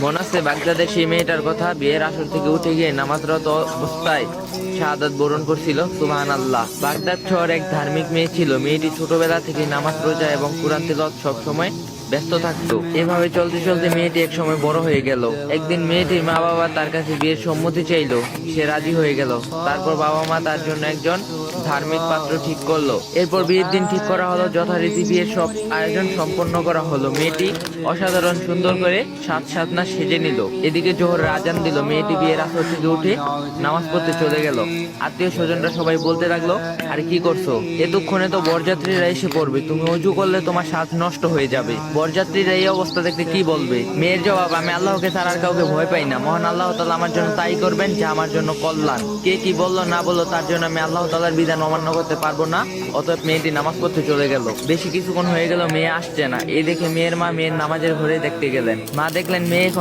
মনে আছে বাগদাদের সেই মেয়েটার কথা, বিয়ের আসর থেকে উঠে গিয়ে নামাজরত অবস্থায় শাহাদাত বরণ করছিল। সুবহানাল্লাহ। বাগদাদ শহর এক ধার্মিক মেয়ে ছিল। মেয়েটি ছোটবেলা থেকে নামাজ, রোজা এবং কুরআন তিলাওয়াত সব সময় ব্যস্ত থাকতো। এভাবে চলতে চলতে মেয়েটি এক সময় বড় হয়ে গেল। একদিন মেয়েটির মা বাবা তার কাছে বিয়ের সম্মতি চাইলো। সে রাজি হয়ে গেল। তারপর বাবা মা তার জন্য একজন ধার্মিক পাত্র ঠিক করলো। এরপর বিয়ের দিন ঠিক করা হলো। যথারীতি বিয়ের সব আয়োজন সম্পন্ন করা হলো। মেয়েটি অসাধারণ সুন্দর করে সাত সাধনা সেজে নিল। এদিকে জোহরের আজান দিল। মেয়েটি বিয়ের আসর থেকে উঠে নামাজ পড়তে চলে গেল। আত্মীয় স্বজনরা সবাই বলতে লাগলো, আরে কি করছো? এতক্ষণে তো বরযাত্রীরা এসে পড়বে, তুমি অজু করলে তোমার সাজ নষ্ট হয়ে যাবে। বরযাত্রীরা এই অবস্থা দেখতে কি বলবে? মেয়ের জবাব, আমি আল্লাহকে ছাড়া আর কাউকে ভয় পাই না। মহান আল্লাহ তাআলা আমার জন্য তাই করবেন যা আমার জন্য কল্যাণ। কে কি বললো না বললো তার জন্য আমি আল্লাহ তাআলার বিধান অমান্য করতে পারবো না। অতএব মেয়েটি নামাজ পড়তে চলে গেল। বেশি কিছুক্ষণ হয়ে গেল, মেয়ে আসছে না। এই দেখে মেয়ের মা মেয়ের নামাজের ঘরে দেখতে গেলেন। মা দেখলেন মেয়ে এখনো